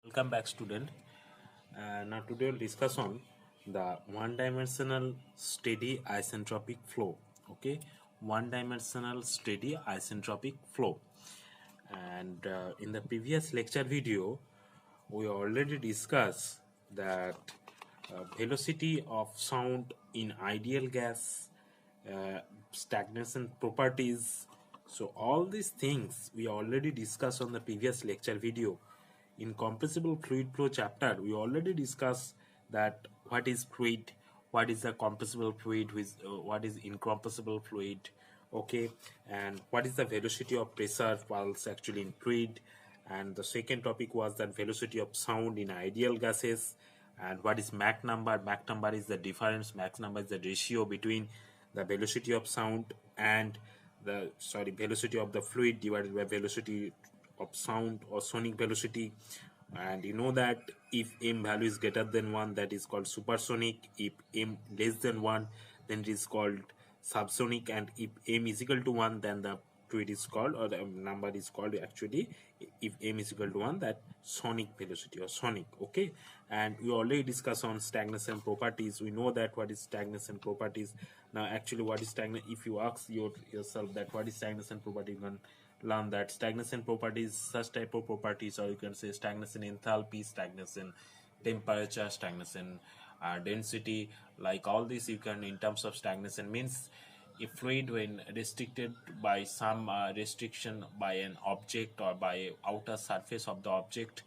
Welcome back, student. Now today we'll discuss on the one-dimensional steady isentropic flow. Okay, one-dimensional steady isentropic flow. And in the previous lecture video, we already discussed that velocity of sound in ideal gas, stagnation properties. So all these things we already discussed on the previous lecture video. In compressible fluid flow chapter, we already discussed that what is fluid, what is the compressible fluid, what is incompressible fluid, okay, and what is the velocity of pressure pulse actually in fluid. And the second topic was that velocity of sound in ideal gases, and what is Mach number. Mach number is the difference, Mach number is the ratio between the velocity of sound and the velocity of the fluid divided by velocity of sound or sonic velocity. And you know that if m value is greater than 1, that is called supersonic. If m less than 1, then it is called subsonic. And if m is equal to 1, then the fluid is called, or the number is called actually, if m is equal to 1, that sonic velocity or sonic. Okay, and we already discussed on stagnation properties. We know that what is stagnation properties. Now actually what is stagnation, if you ask yourself that what is stagnation property, you can learn that stagnation properties, such type of properties, or you can say stagnation enthalpy, stagnation temperature, stagnation density, like all this you can, in terms of stagnation means a fluid when restricted by some restriction by an object or by outer surface of the object,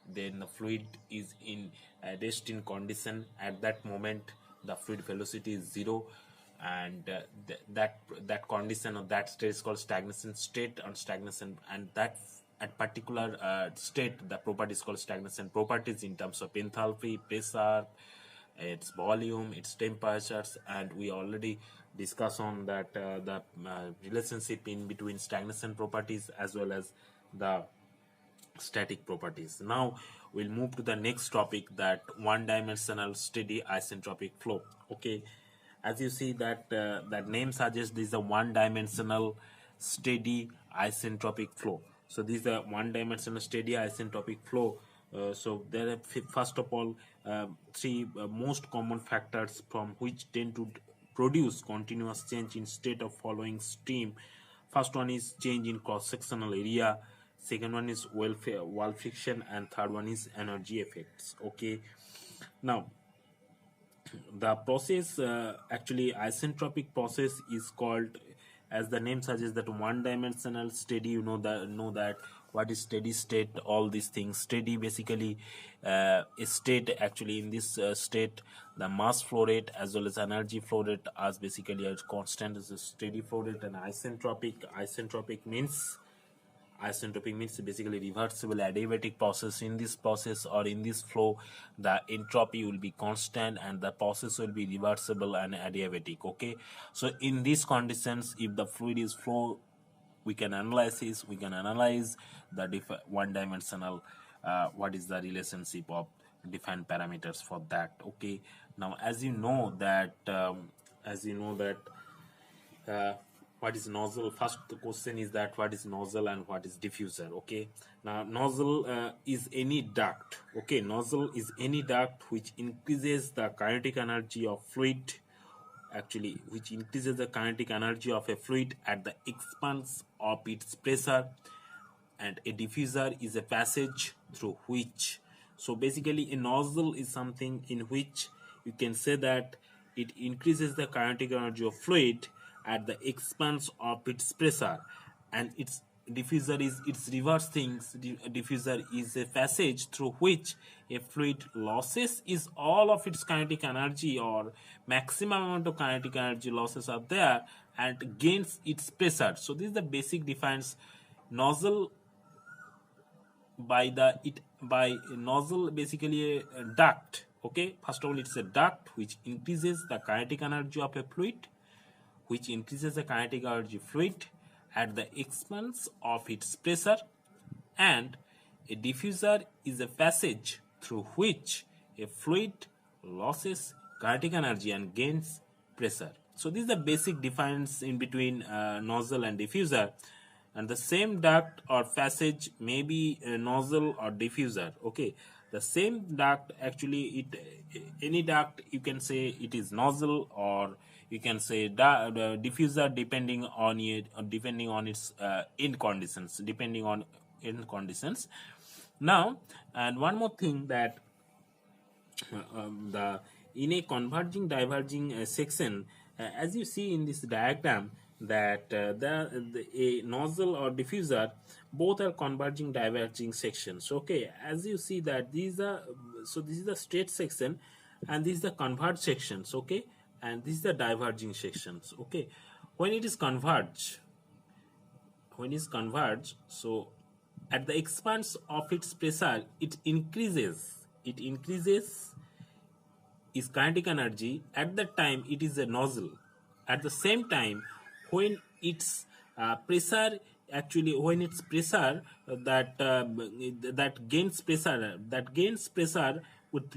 then the fluid is in a resting condition. At that moment the fluid velocity is 0, and that condition or that state is called stagnation state or stagnation, and that at particular state the property is called stagnation properties in terms of enthalpy, pressure, its volume, its temperatures. And we already discussed on that the relationship in between stagnation properties as well as the static properties. Now we'll move to the next topic, that one-dimensional steady isentropic flow. Okay, as you see that that name suggests, this is a one-dimensional steady isentropic flow. So this is a one-dimensional steady isentropic flow. So there are first of all three most common factors from which tend to produce continuous change in state of following stream. First one is change in cross-sectional area, second one is wall friction, and third one is energy effects. Okay, now the process, actually isentropic process, is called, as the name suggests, that one-dimensional steady. You know that what is steady state, all these things. Steady basically a state, actually in this state the mass flow rate as well as energy flow rate as basically as constant as a steady flow rate. And isentropic means basically reversible adiabatic process. In this process or in this flow, the entropy will be constant and the process will be reversible and adiabatic. Okay, so in these conditions, if the fluid is flow, we can analyze the one-dimensional what is the relationship of defined parameters for that. Okay, now as you know that uh, what is nozzle. First the question is that what is nozzle and what is diffuser. Okay, now nozzle is any duct. Okay, nozzle is any duct which increases the kinetic energy of fluid, actually which increases the kinetic energy of a fluid at the expense of its pressure. And a diffuser is a passage through which, so basically a nozzle is something in which you can say that it increases the kinetic energy of fluid at the expense of its pressure. And its diffuser is its reverse things. Diffuser is a passage through which a fluid losses is all of its kinetic energy, or maximum amount of kinetic energy losses are there, and gains its pressure. So this is the basic defines nozzle. By nozzle, basically a duct. Okay, first of all it's a duct which increases the kinetic energy of a fluid, at the expense of its pressure. And a diffuser is a passage through which a fluid losses kinetic energy and gains pressure. So this is the basic difference in between nozzle and diffuser. and the same duct or passage may be a nozzle or diffuser. Okay, the same duct, actually any duct you can say it is nozzle, or you can say diffuser, depending on it, or depending on its end conditions, now. And one more thing, that the in a converging diverging section, as you see in this diagram, that a nozzle or diffuser, both are converging diverging sections. Okay, as you see that these are, so this is the straight section and this is the converged sections. Okay, and this is the diverging sections. Okay, when it is converged, so at the expanse of its pressure, it increases its kinetic energy. At that time it is a nozzle. At the same time, when its pressure, that gains pressure with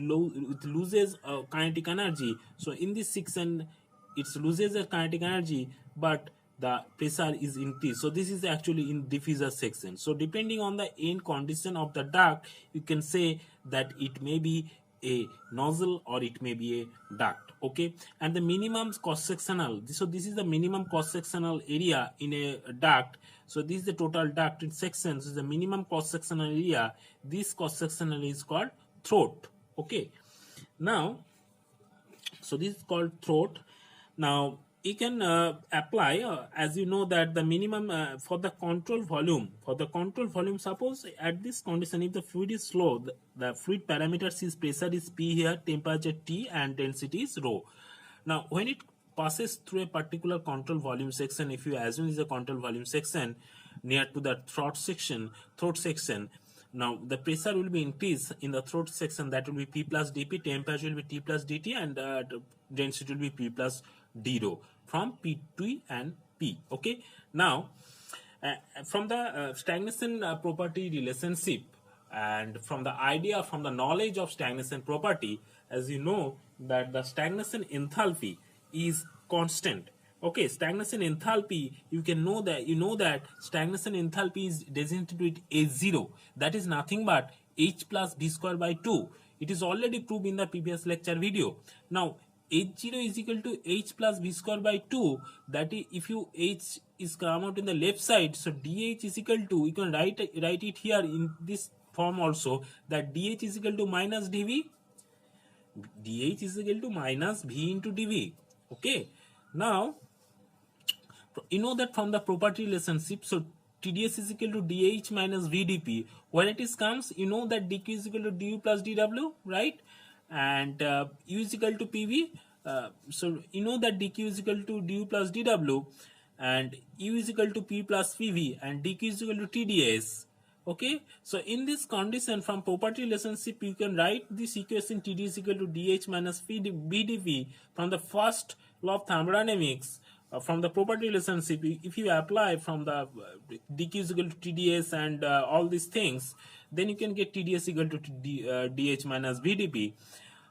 loses kinetic energy. So in this section it loses the kinetic energy, but the pressure is increased. So this is actually in diffuser section. So depending on the end condition of the duct, you can say that it may be a nozzle or it may be a duct. Okay, and the minimum cross sectional, so this is the minimum cross sectional area in a duct. So this is the total duct in sections. This is the minimum cross sectional area. This cross sectional is called throat. Okay, now, so this is called throat. Now you can apply, as you know, that the minimum for the control volume, suppose at this condition, if the fluid is slow, the fluid parameters is pressure is P here, temperature T, and density is rho. Now when it passes through a particular control volume section, if you assume is a control volume section near to the throat section, now the pressure will be increased in the throat section. That will be P plus dP, temperature will be T plus dt, and density will be P plus d rho from P, T, and P. Okay, now from the stagnation property relationship, and from the knowledge of stagnation property, as you know that the stagnation enthalpy is constant. Okay, stagnation enthalpy, you know that stagnation enthalpy is designated with H0. That is nothing but H plus V square by 2. It is already proved in the previous lecture video. Now H0 is equal to H plus V square by 2. That is, if you H is come out in the left side, so dH is equal to, you can write it here in this form also, that dH is equal to minus dV. dH is equal to minus V into dV. Okay, now you know that from the property relationship, so TdS is equal to dH minus VdP. When it is comes, you know that dQ is equal to du plus dW, right? And U is equal to PV. So you know that dQ is equal to du plus dW, and U is equal to P plus PV, and dQ is equal to TdS. Okay, so in this condition, from property relationship, you can write this equation TdS is equal to dH minus VdP from the first law of thermodynamics. From the property relationship, if you apply from the dQ is equal to TdS and all these things, then you can get TdS equal to dH minus VdP.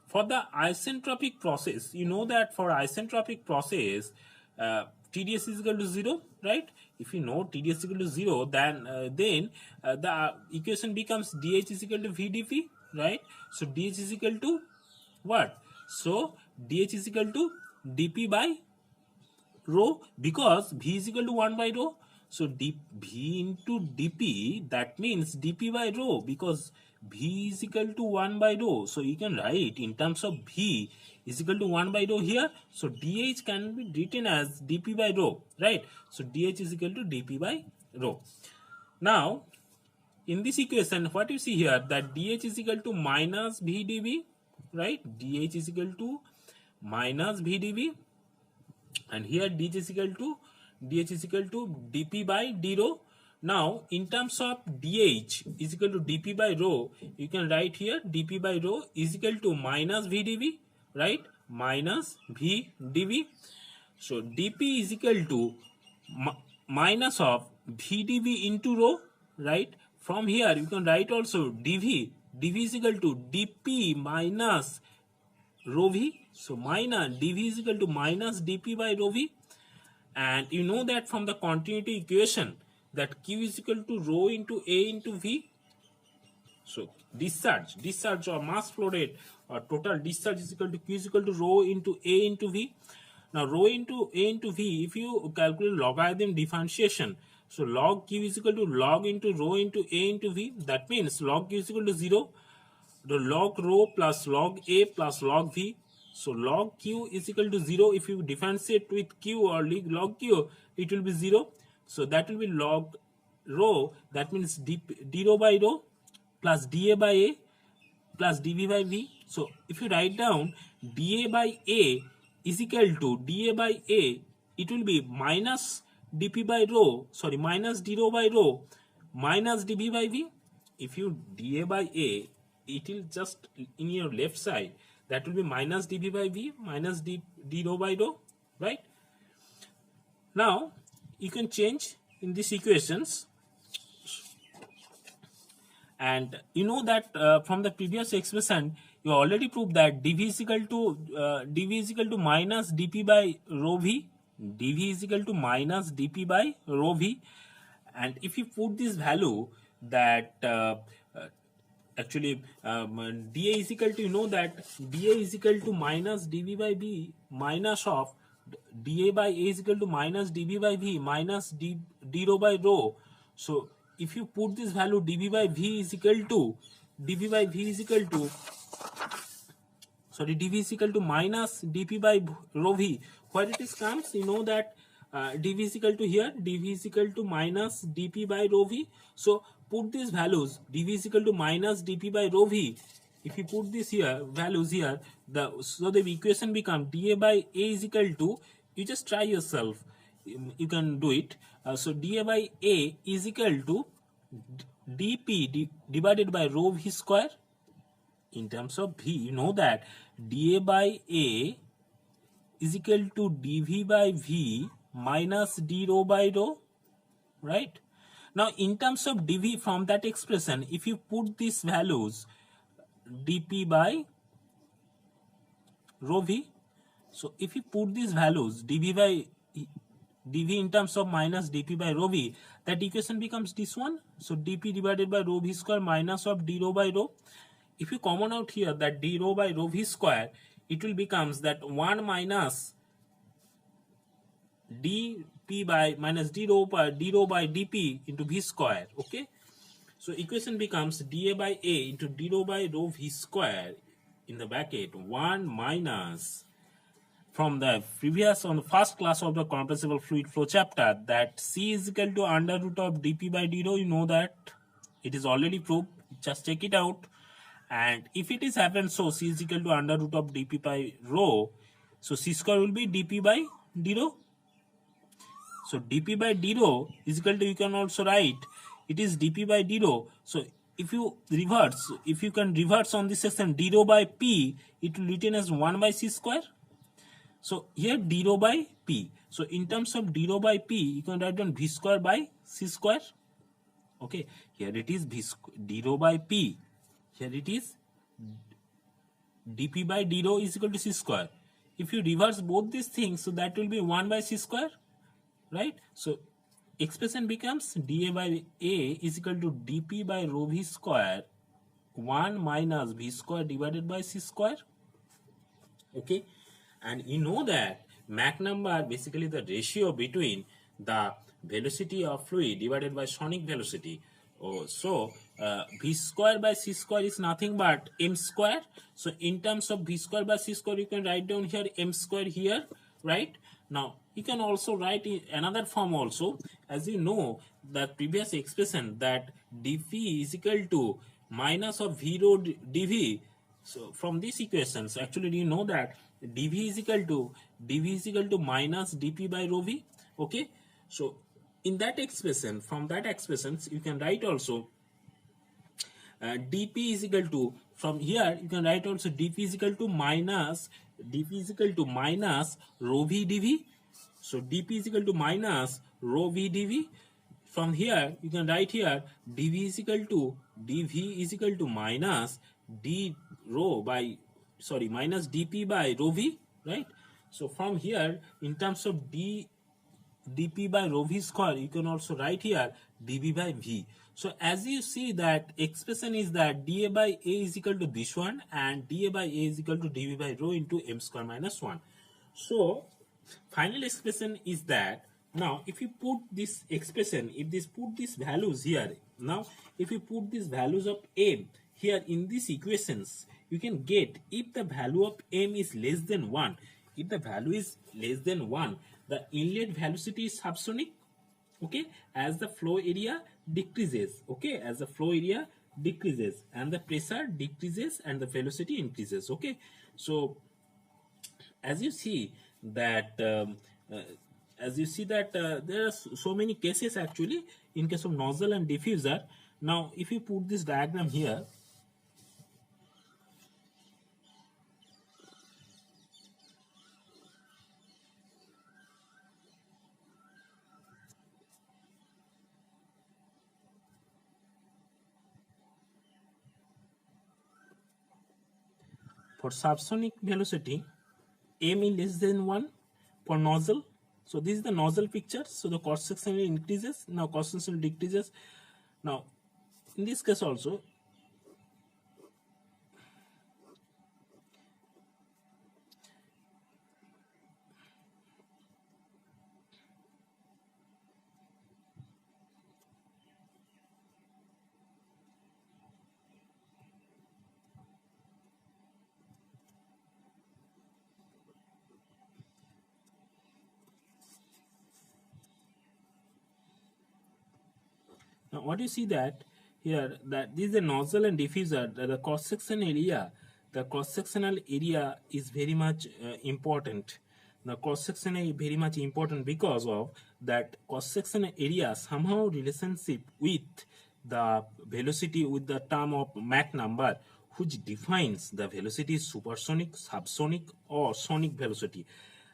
For the isentropic process, you know that for isentropic process, TdS is equal to 0, right? If you know TdS is equal to 0, then the equation becomes dH is equal to VdP, right? So dH is equal to what? So dH is equal to dP by rho, because V is equal to 1 by rho. So V into dP, that means dP by rho, because V is equal to 1 by rho. So you can write in terms of V is equal to 1 by rho here. So dH can be written as dP by rho, right? So dH is equal to dP by rho. Now in this equation, what you see here, that dH is equal to minus VdV, right? dH is equal to minus VdV, and here dH is equal to dP by d rho. Now in terms of dH is equal to dP by rho, you can write here dP by rho is equal to minus VdV, right? Minus V dV. So dP is equal to minus of VdV into rho, right? From here you can write also dV is equal to dP minus rho V. So minus dV is equal to minus dP by rho V. And you know that from the continuity equation, that Q is equal to rho into A into V. So discharge or mass flow rate or total discharge is equal to Q is equal to rho into A into V. Now rho into A into V, if you calculate logarithm differentiation, so log Q is equal to log into rho into A into V. That means log Q is equal to 0. The log rho plus log A plus log V. So log Q is equal to 0. If you differentiate with Q or log Q, it will be 0. So that will be log rho. That means d rho by rho plus dA by A plus dV by V. So if you write down dA by A is equal to dA by A, it will be minus dP by rho, sorry, minus d rho by rho minus dV by V. If you dA by A, it will just in your left side, that will be minus dV by V minus d rho by rho, right? Now you can change in these equations, and you know that from the previous expression you already proved that dV is equal to minus dP by rho V. dV is equal to minus dP by rho V, and if you put this value that actually dA is equal to, you know that dA is equal to minus dV by V minus of dA by A is equal to minus dV by V minus d rho by rho. So if you put this value dV by V is equal to dV is equal to minus dP by rho V, where it is comes, you know that dV is equal to here, dV is equal to minus dP by rho V. So put these values, dV is equal to minus dP by rho V. If you put this here, values here, so the equation becomes dA by A is equal to, you just try yourself, you can do it. So dA by A is equal to dP divided by rho V square. In terms of V, you know that dA by A is equal to dV by V minus d rho by rho, right? Now in terms of dV, from that expression, if you put these values dP by rho V, so if you put these values dV in terms of minus dP by rho V, that equation becomes this one. So dP divided by rho V square minus of d rho by rho. If you common out here that d rho by rho V square, it will becomes that 1 minus dP by minus d rho by dP into V square. Okay, so equation becomes dA by A into d rho by rho V square in the bracket 1 minus, from the previous on the first class of the compressible fluid flow chapter, that C is equal to under root of dP by d rho. You know that it is already proved, just check it out. And if it is happened, so C is equal to under root of dP by rho, so C square will be dP by d rho. So dP by d rho is equal to, you can also write, it is dP by d rho. So if you can reverse on this section, d rho by P, it will written as 1 by C square. So here d rho by P. So in terms of d rho by P, you can write down V square by C square. Okay, here it is d rho by P. Here it is dP by d rho is equal to C square. If you reverse both these things, so that will be 1 by C square, right? So expression becomes dA by A is equal to dP by rho V square 1 minus V square divided by C square. Okay, and you know that Mach number, basically the ratio between the velocity of fluid divided by sonic velocity. So V square by C square is nothing but M square. So in terms of V square by C square, you can write down here M square here, right? Now you can also write in another form also, as you know the previous expression that dV is equal to minus of V rho dV. So from these equations, actually you know that dV is equal to minus dP by rho V. Okay, so in that expression, from that expression, you can write also dP is equal to, from here you can write also dP is equal to minus rho V dV. So dP is equal to minus rho V dV. From here you can write here dV is equal to minus minus dP by rho V, right? So from here, in terms of dP by rho V square, you can also write here dV by V. So as you see that expression is that dA by A is equal to this one, and dA by A is equal to dV by rho into m square minus 1. So final expression is that now if you put this expression, if this put these values here, now if you put these values of m here in these equations, you can get if the value of m is less than 1, if the value is less than 1, the inlet velocity is subsonic, okay, as the flow area decreases, okay, as the flow area decreases and the pressure decreases and the velocity increases, okay. So as you see that uh, there are so many cases actually in case of nozzle and diffuser. Now if you put this diagram here, for subsonic velocity m is less than 1 for nozzle. So this is the nozzle picture. So the cross section increases, now cross section decreases. Now in this case also, now what you see that here, that this is the nozzle and diffuser, the cross section area, the cross sectional area is very much important. The cross section is very much important because of that cross section area somehow relationship with the velocity, with the term of Mach number, which defines the velocity supersonic, subsonic or sonic velocity.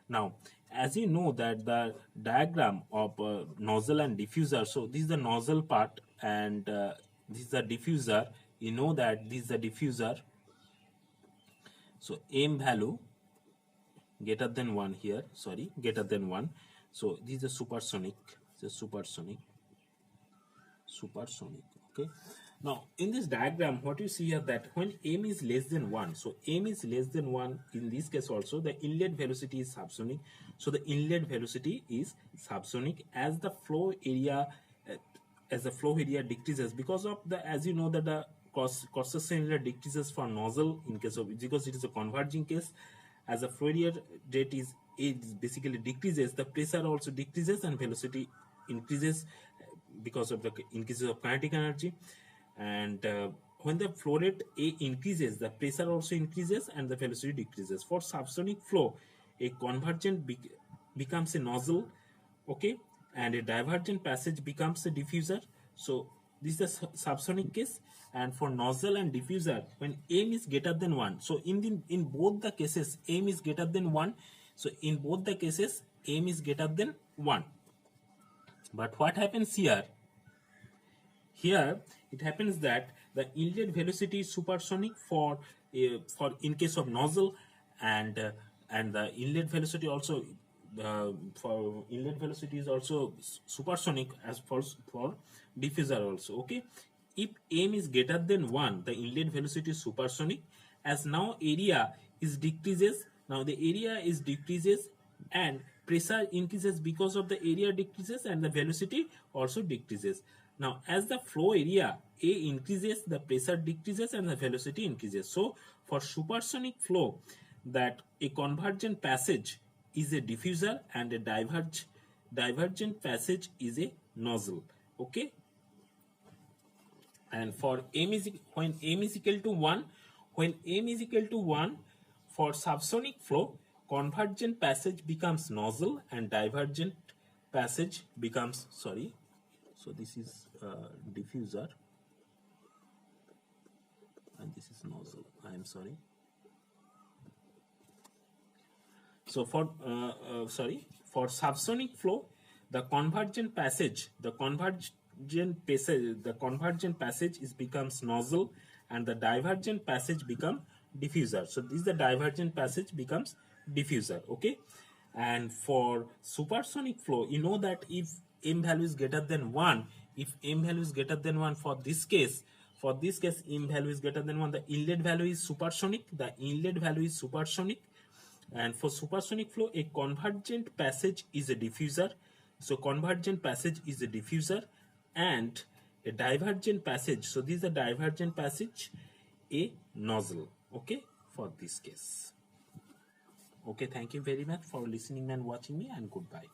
Now as you know that the diagram of nozzle and diffuser, so this is the nozzle part and this is the diffuser. You know that this is the diffuser. So m value greater than 1 here, sorry, greater than 1. So this is the supersonic, supersonic, okay. Now in this diagram what you see here, that when m is less than 1, so m is less than 1 in this case also, the inlet velocity is subsonic. So the inlet velocity is subsonic as the flow area decreases, because of the, as you know that the cross section area decreases for nozzle in case of, because it is a converging case, as the flow area rate is basically decreases, the pressure also decreases and velocity increases because of the increases of kinetic energy. And when the flow rate A increases, the pressure also increases and the velocity decreases. For subsonic flow, a convergent becomes a nozzle, okay, and a divergent passage becomes a diffuser. So this is the subsonic case. And for nozzle and diffuser, when m is greater than 1, so in both the cases m is greater than 1. So in both the cases m is greater than 1. But what happens here? Here it happens that the inlet velocity is supersonic for in case of nozzle, and the inlet velocity also for inlet velocity is also supersonic as for diffuser also, okay. If m is greater than 1, the inlet velocity is supersonic, as now area is decreases, now the area is decreases and pressure increases because of the area decreases and the velocity also decreases. Now as the flow area A increases, the pressure decreases and the velocity increases. So for supersonic flow, that a convergent passage is a diffuser and a divergent passage is a nozzle, okay. And for when m is equal to 1, for subsonic flow, convergent passage becomes nozzle and divergent passage becomes, sorry, so this is diffuser and this is nozzle, I am sorry. So for for subsonic flow, the convergent passage is becomes nozzle and the divergent passage become diffuser. So this is the divergent passage becomes diffuser, okay. And for supersonic flow, you know that if m value is greater than 1, if m value is greater than 1, for this case m value is greater than 1, the inlet value is supersonic, and for supersonic flow a convergent passage is a diffuser. So convergent passage is a diffuser, and a divergent passage, so this is a divergent passage, a nozzle. Okay, for this case. Okay, thank you very much for listening and watching me, and goodbye.